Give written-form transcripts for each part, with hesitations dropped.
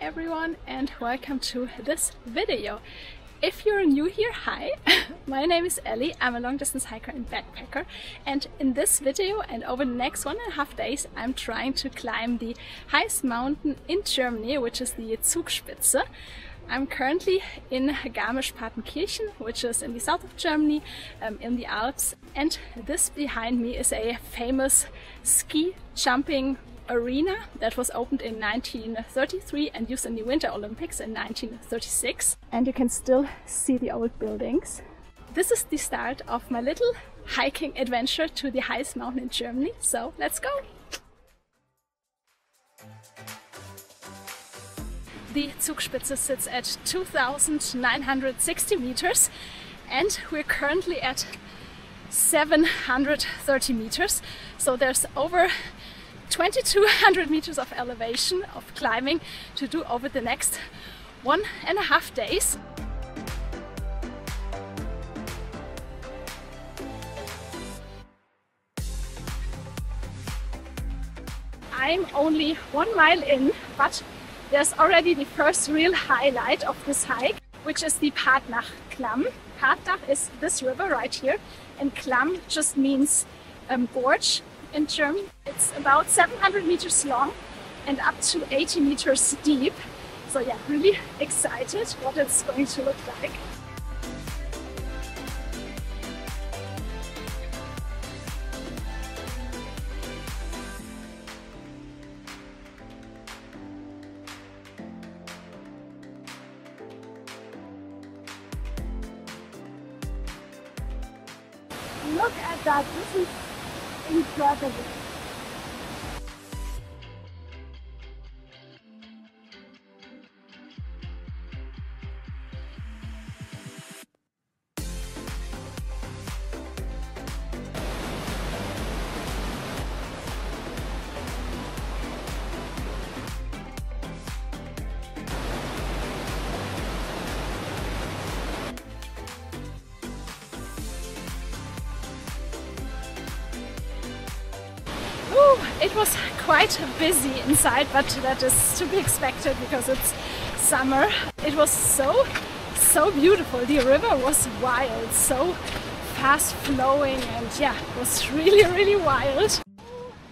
everyone and welcome to this video. If you're new here, hi! My name is Elli, I'm a long distance hiker and backpacker, and in this video and over the next 1.5 days I'm trying to climb the highest mountain in Germany, which is the Zugspitze. I'm currently in Garmisch-Partenkirchen, which is in the south of Germany, in the Alps, and this behind me is a famous ski jumping arena that was opened in 1933 and used in the Winter Olympics in 1936. And you can still see the old buildings. This is the start of my little hiking adventure to the highest mountain in Germany, so let's go! The Zugspitze sits at 2,960 meters and we're currently at 730 meters, so there's over 2,200 meters of elevation of climbing to do over the next 1.5 days. I'm only 1 mile in, but there's already the first real highlight of this hike, which is the Partnachklamm. Partnach is this river right here, and Klamm just means gorge in German. It's about 700 meters long and up to 80 meters deep. So yeah, really excited what it's going to look like. Look at that, this is incredible. It was quite busy inside, but that is to be expected because it's summer. It was so beautiful. The river was wild, so fast flowing, and yeah, it was really wild.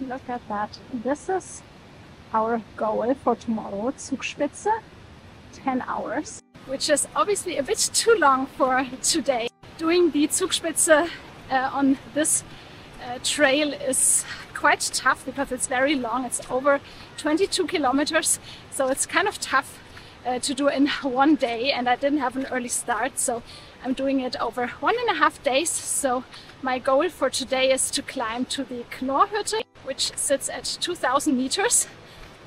Look at that. This is our goal for tomorrow, Zugspitze, 10 hours, which is obviously a bit too long for today. Doing the Zugspitze on this trail is quite tough because it's very long. It's over 22 kilometers, so it's kind of tough to do in one day, and I didn't have an early start, so I'm doing it over 1.5 days. So my goal for today is to climb to the Knorrhütte, which sits at 2,000 meters,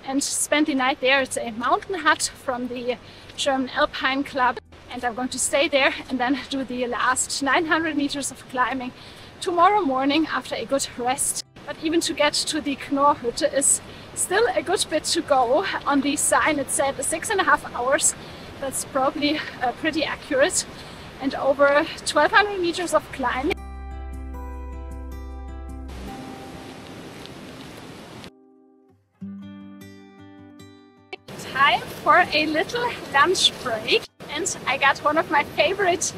and spend the night there. It's a mountain hut from the German Alpine Club, and I'm going to stay there and then do the last 900 meters of climbing tomorrow morning after a good rest. But even to get to the Knorrhütte is still a good bit to go. On the sign it said 6.5 hours. That's probably pretty accurate. And over 1,200 meters of climbing. Time for a little lunch break. And I got one of my favorite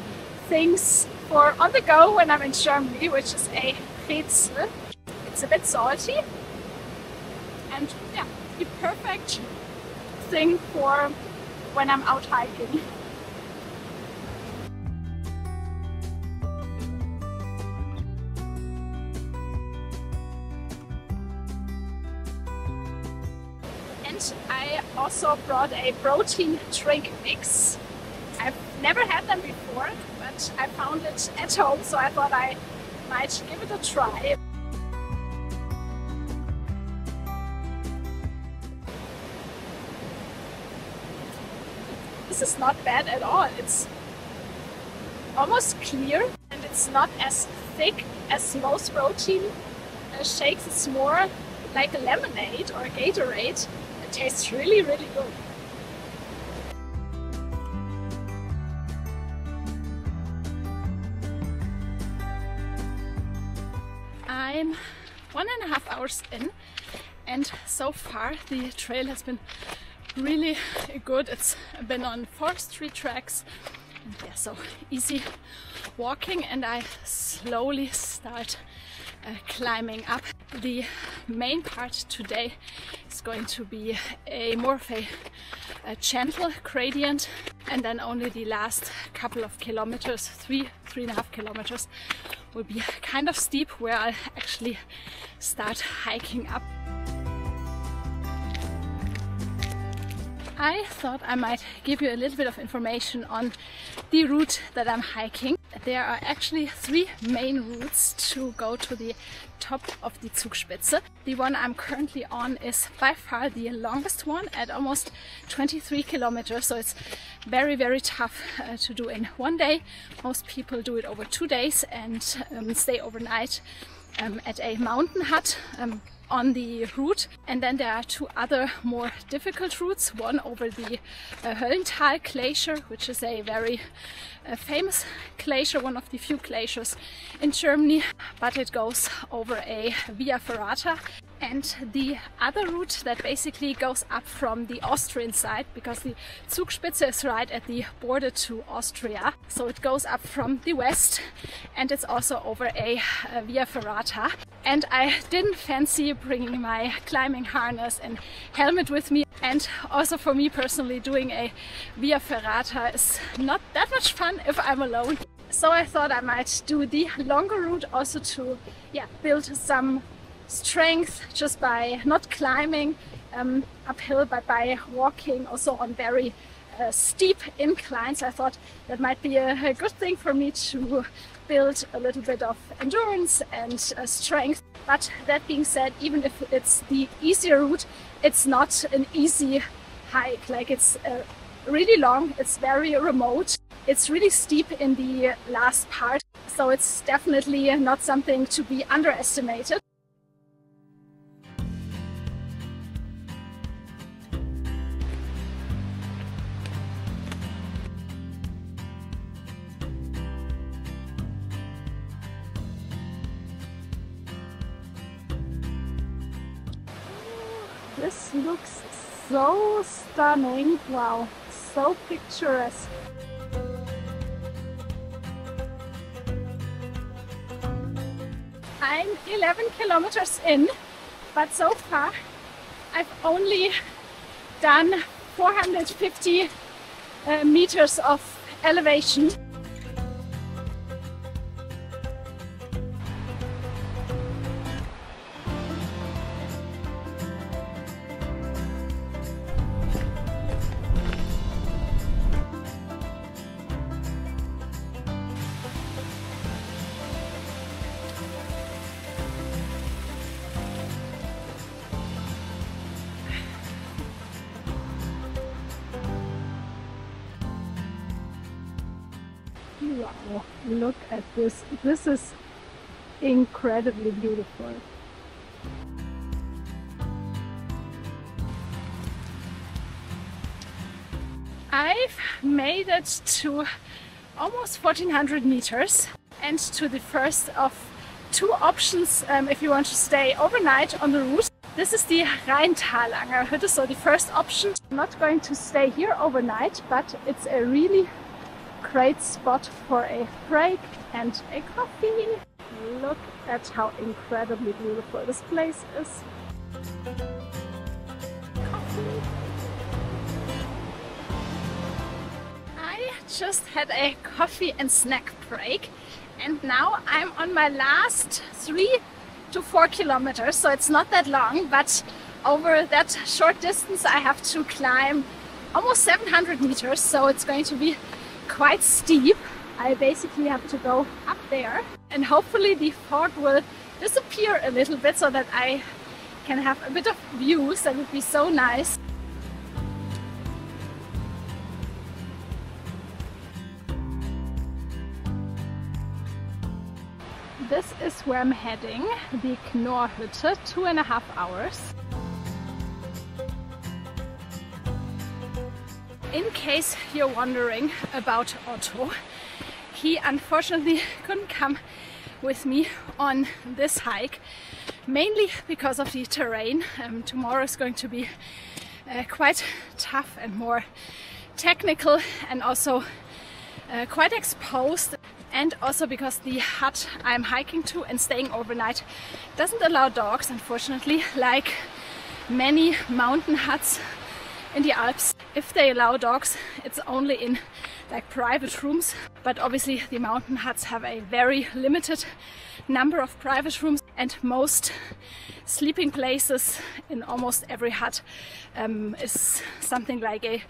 things for on the go when I'm in Germany, which is a Brezel. It's a bit salty and yeah, the perfect thing for when I'm out hiking. And I also brought a protein drink mix. I've never had them before, but I found it at home, so I thought I might give it a try. This is not bad at all. It's almost clear and it's not as thick as most protein shakes. It's more like a lemonade or a Gatorade. It tastes really good. I'm 1.5 hours in, and so far the trail has been really good. It's been on forestry tracks, and yeah, so easy walking, and I slowly start climbing up. The main part today is going to be more of a gentle gradient, and then only the last couple of kilometers, 3.5 kilometers, will be kind of steep, where I'll actually start hiking up. I thought I might give you a little bit of information on the route that I'm hiking. There are actually 3 main routes to go to the top of the Zugspitze. The one I'm currently on is by far the longest one at almost 23 kilometers, so it's very, very tough to do in one day. Most people do it over 2 days and stay overnight at a mountain hut on the route. And then there are 2 other more difficult routes, one over the Reintal glacier, which is a very famous glacier, one of the few glaciers in Germany, but it goes over a via ferrata, and the other route that basically goes up from the Austrian side, because the Zugspitze is right at the border to Austria, so it goes up from the west, and it's also over a via ferrata. And I didn't fancy bringing my climbing harness and helmet with me, and also for me personally, doing a via ferrata is not that much fun if I'm alone. So I thought I might do the longer route also to build some strength just by not climbing uphill, but by walking also on very steep inclines. I thought that might be a good thing for me to build a little bit of endurance and strength. But that being said, even if it's the easier route, it's not an easy hike. Like, it's really long, it's very remote, it's really steep in the last part, so it's definitely not something to be underestimated. This looks so stunning. Wow, so picturesque. I'm 11 kilometers in, but so far I've only done 450 meters of elevation. Wow, look at this. This is incredibly beautiful. I've made it to almost 1400 meters and to the first of 2 options if you want to stay overnight on the route. This is the Reintal Hütte, so the first option. I'm not going to stay here overnight, but it's a really great spot for a break and a coffee. Look at how incredibly beautiful this place is. Coffee. I just had a coffee and snack break, and now I'm on my last 3 to 4 kilometers, so it's not that long, but over that short distance I have to climb almost 700 meters, so it's going to be quite steep. I basically have to go up there, and hopefully the fog will disappear a little bit so that I can have a bit of views. That would be so nice. This is where I'm heading, the Knorrhütte, 2.5 hours. In case you're wondering about Otto, he unfortunately couldn't come with me on this hike, mainly because of the terrain. Tomorrow is going to be quite tough and more technical, and also quite exposed. And also because the hut I'm hiking to and staying overnight doesn't allow dogs, unfortunately, like many mountain huts in the Alps. If they allow dogs, it's only in like private rooms, but obviously the mountain huts have a very limited number of private rooms, and most sleeping places in almost every hut is something like a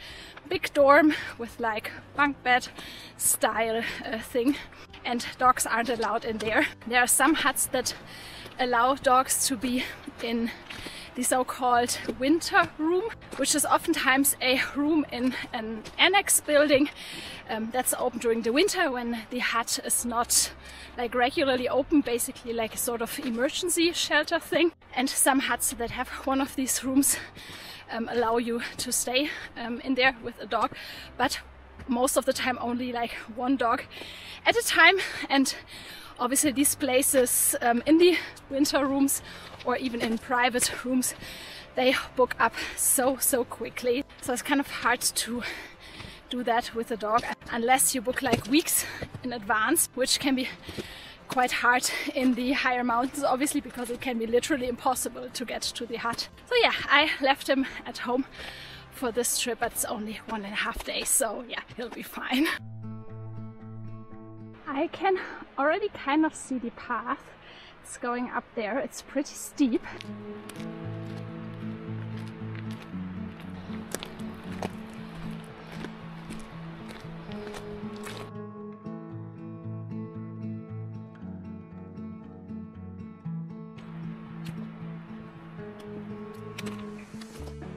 big dorm with like bunk bed style thing, and dogs aren't allowed in there. There are some huts that allow dogs to be in the so-called winter room, which is oftentimes a room in an annex building that's open during the winter when the hut is not like regularly open, basically like a sort of emergency shelter thing. And some huts that have one of these rooms allow you to stay in there with a dog, but most of the time only like one dog at a time. And obviously these places in the winter rooms or even in private rooms, they book up so quickly. So it's kind of hard to do that with a dog unless you book like weeks in advance, which can be quite hard in the higher mountains, obviously, because it can be literally impossible to get to the hut. So yeah, I left him at home for this trip, but it's only 1.5 days, so yeah, he'll be fine. I can already kind of see the path. It's going up there. It's pretty steep.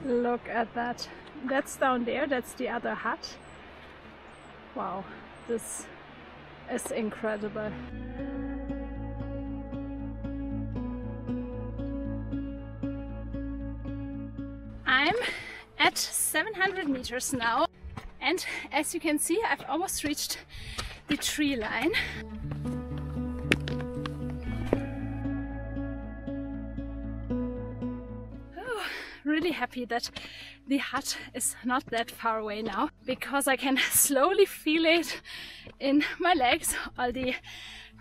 Look at that. That's down there. That's the other hut. Wow, this is incredible. I'm at 700 meters now, and as you can see, I've almost reached the tree line. Oh, really happy that the hut is not that far away now, because I can slowly feel it in my legs, all the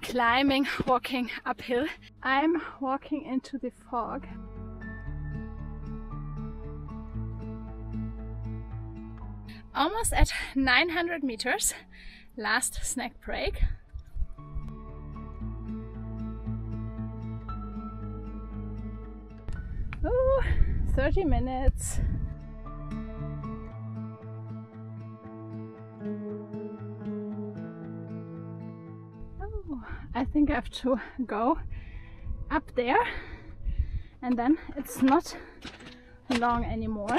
climbing, walking uphill. I'm walking into the fog. Almost at 900 meters, last snack break. Oh, 30 minutes. Oh, I think I have to go up there, and then it's not long anymore.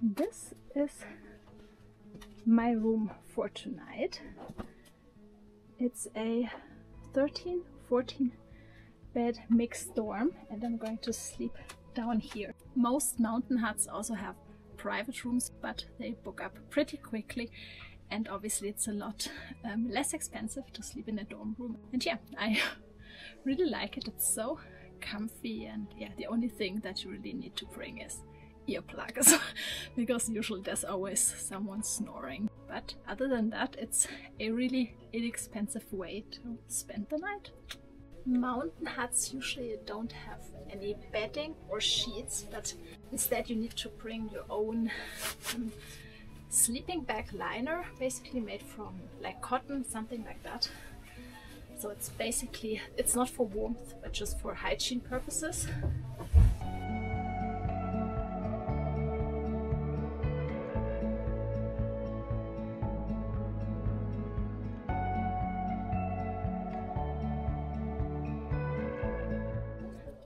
This is my room for tonight. It's a 13-14 bed mixed dorm, and I'm going to sleep down here. Most mountain huts also have private rooms, but they book up pretty quickly, and obviously it's a lot less expensive to sleep in a dorm room. And yeah, I really like it. It's so comfy, and yeah, the only thing that you really need to bring is earplugs because usually there's always someone snoring. But other than that, it's a really inexpensive way to spend the night. Mountain huts usually don't have any bedding or sheets, but instead you need to bring your own sleeping bag liner, basically made from like cotton, something like that. So it's basically, it's not for warmth, but just for hygiene purposes.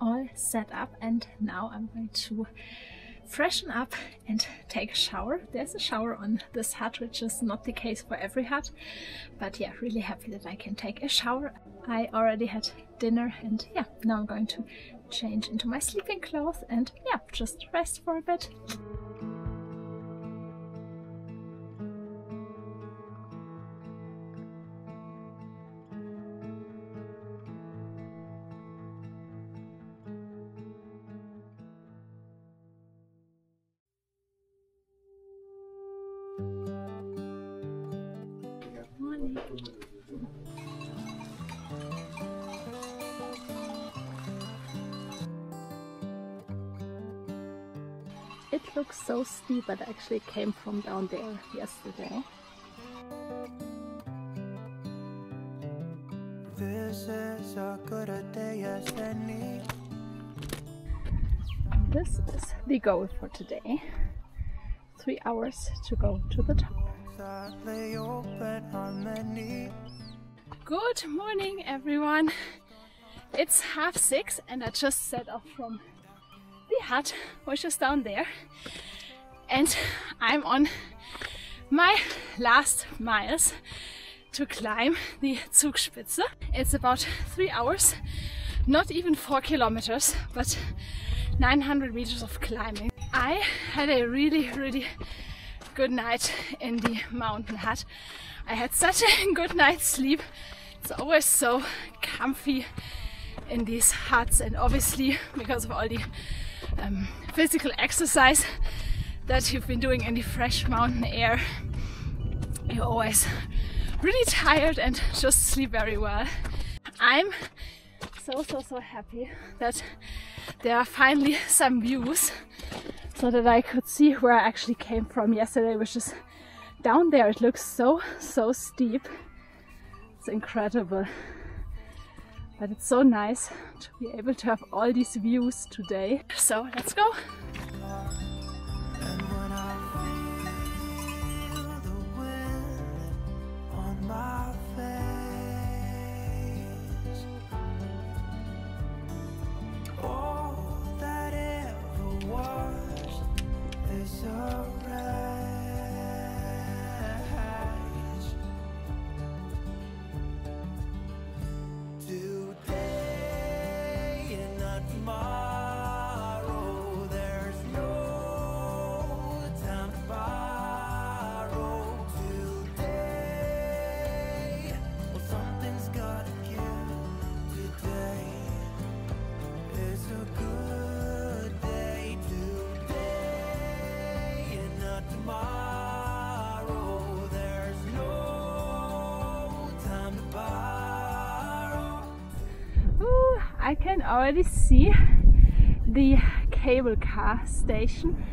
All set up, and now I'm going to freshen up and take a shower. There's a shower on this hut, which is not the case for every hut, but yeah, really happy that I can take a shower. I already had dinner, and yeah, now I'm going to change into my sleeping clothes and yeah, just rest for a bit. Morning. It looks so steep, but actually came from down there yesterday. This is as good a day as any. This is the goal for today. 3 hours to go to the top. Good morning, everyone. It's 6:30 and I just set off from the hut, which is down there, and I'm on my last miles to climb the Zugspitze. It's about 3 hours, not even 4 kilometers, but 900 meters of climbing. I had a really good night in the mountain hut. I had such a good night's sleep. It's always so comfy in these huts, and obviously because of all the physical exercise that you've been doing in the fresh mountain air, you're always really tired and just sleep very well. I'm so happy that there are finally some views so that I could see where I actually came from yesterday, which is down there. It looks so steep. It's incredible. But it's so nice to be able to have all these views today. So let's go! And when I feel the wind on my face, all that ever was is a I can already see the cable car station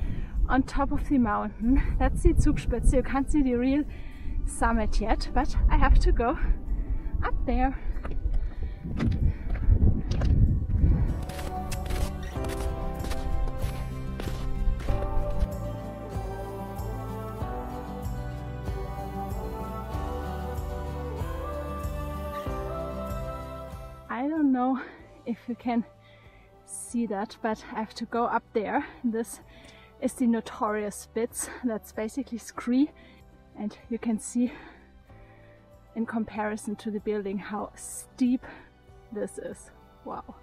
on top of the mountain. That's the Zugspitze. You can't see the real summit yet, but I have to go up there. I don't know if you can see that, but I have to go up there. This is the notorious spitz. That's basically scree, and you can see in comparison to the building how steep this is. Wow.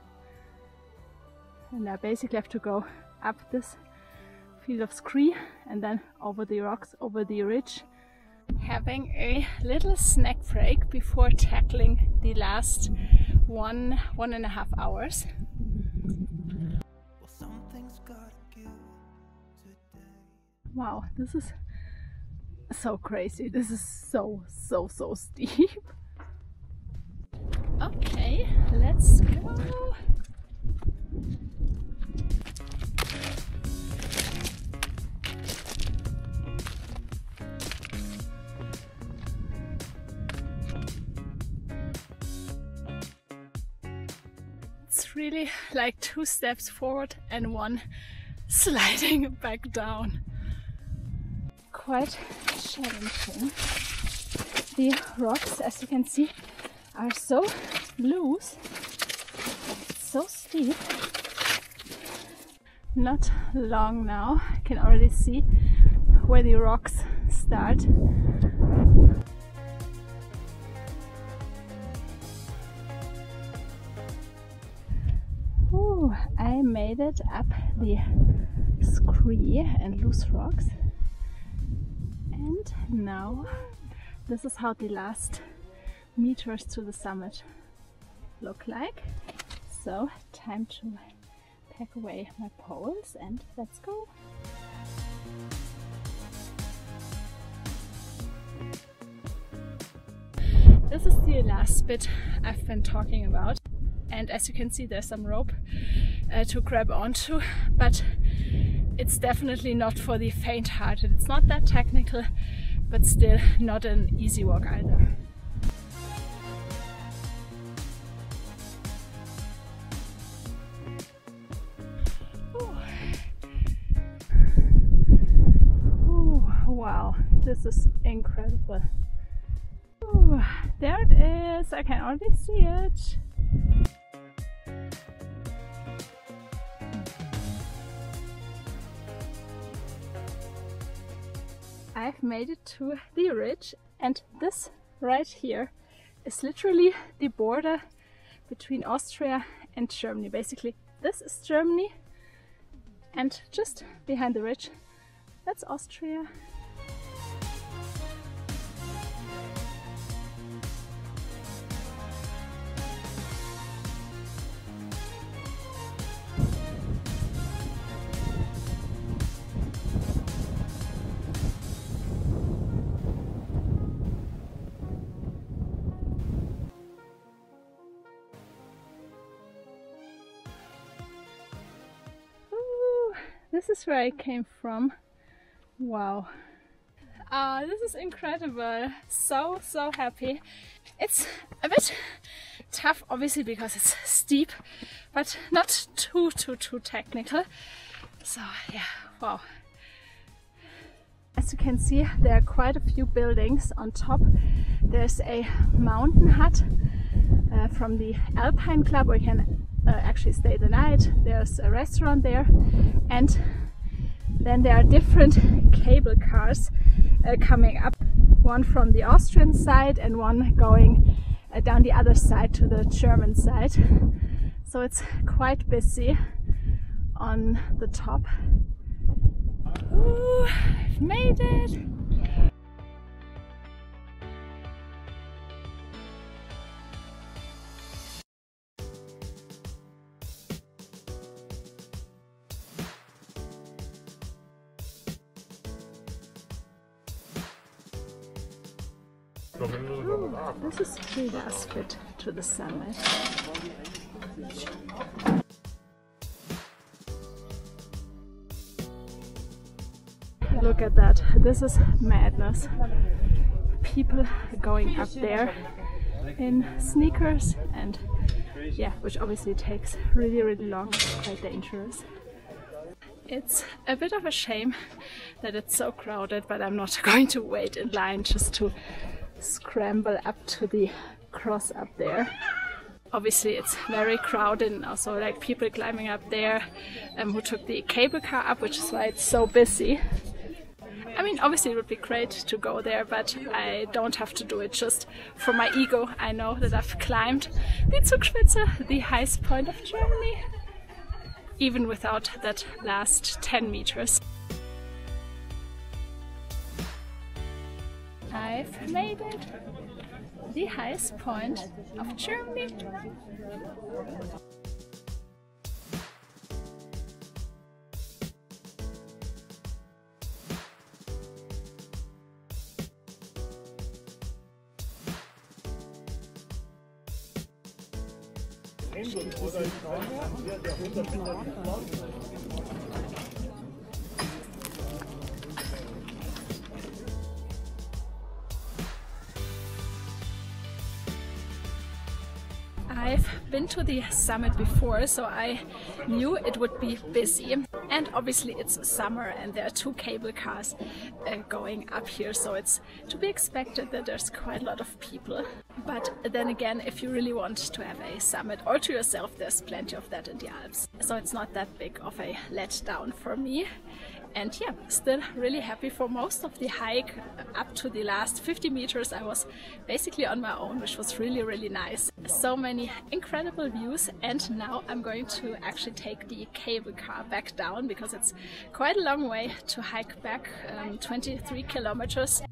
And I basically have to go up this field of scree and then over the rocks, over the ridge. Having a little snack break before tackling the last 1.5 hours. Wow, this is so crazy. This is so steep. Okay, let's go. It's really like 2 steps forward and 1 sliding back down. Quite challenging. The rocks, as you can see, are so loose, it's so steep, not long now. I can already see where the rocks start. Ooh, I made it up the scree and loose rocks, and now this is how the last meters to the summit look like. So time to pack away my poles and let's go. This is the last bit I've been talking about, and as you can see there's some rope to grab onto, but it's definitely not for the faint-hearted. It's not that technical, but still not an easy walk either. Wow, this is incredible. Ooh, there it is, I can already see it. I've made it to the ridge, and this right here is literally the border between Austria and Germany. Basically, this is Germany, and just behind the ridge, that's Austria. This is where I came from. Wow. This is incredible. So happy. It's a bit tough, obviously, because it's steep, but not too technical. So yeah, wow. As you can see, there are quite a few buildings on top. There's a mountain hut from the Alpine Club where you can actually stay the night. There's a restaurant there, and then there are different cable cars coming up, one from the Austrian side and one going down the other side to the German side. So it's quite busy on the top. Ooh, I've made it! Ooh, this is the last bit to the summit. Look at that, this is madness. People going up there in sneakers, and yeah, which obviously takes really long, it's quite dangerous. It's a bit of a shame that it's so crowded, but I'm not going to wait in line just to scramble up to the cross up there. Obviously it's very crowded and also like people climbing up there who took the cable car up, which is why it's so busy. I mean, obviously it would be great to go there, but I don't have to do it just for my ego. I know that I've climbed the Zugspitze, the highest point of Germany, even without that last 10 meters. I've made it! The highest point of Germany. I've been to the summit before, so I knew it would be busy. And obviously it's summer and there are 2 cable cars going up here, so it's to be expected that there's quite a lot of people. But then again, if you really want to have a summit all to yourself, there's plenty of that in the Alps. So it's not that big of a letdown for me. And yeah, still really happy for most of the hike. Up to the last 50 meters I was basically on my own, which was really, really nice. So many incredible views, and now I'm going to actually take the cable car back down because it's quite a long way to hike back, 23 kilometers.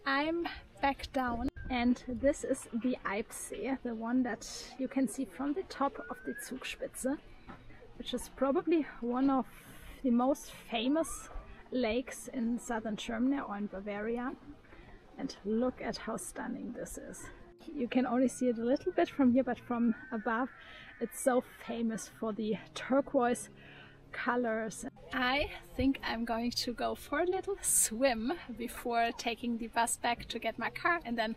I'm back down, and this is the Alps, the one that you can see from the top of the Zugspitze, which is probably one of the most famous lakes in southern Germany or in Bavaria. And look at how stunning this is. You can only see it a little bit from here, but from above it's so famous for the turquoise colors. I think I'm going to go for a little swim before taking the bus back to get my car and then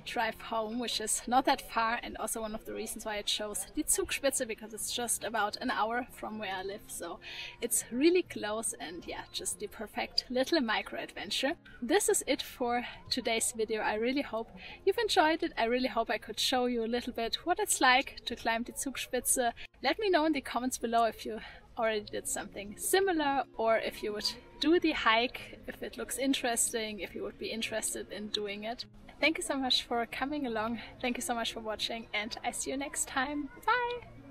drive home, which is not that far, and also one of the reasons why I chose the Zugspitze, because it's just about an hour from where I live, so it's really close, and yeah, just the perfect little micro adventure. This is it for today's video. I really hope you've enjoyed it. I really hope I could show you a little bit what it's like to climb the Zugspitze. Let me know in the comments below if you already did something similar, or if you would do the hike, if it looks interesting, if you would be interested in doing it. Thank you so much for coming along, thank you so much for watching, and I see you next time. Bye!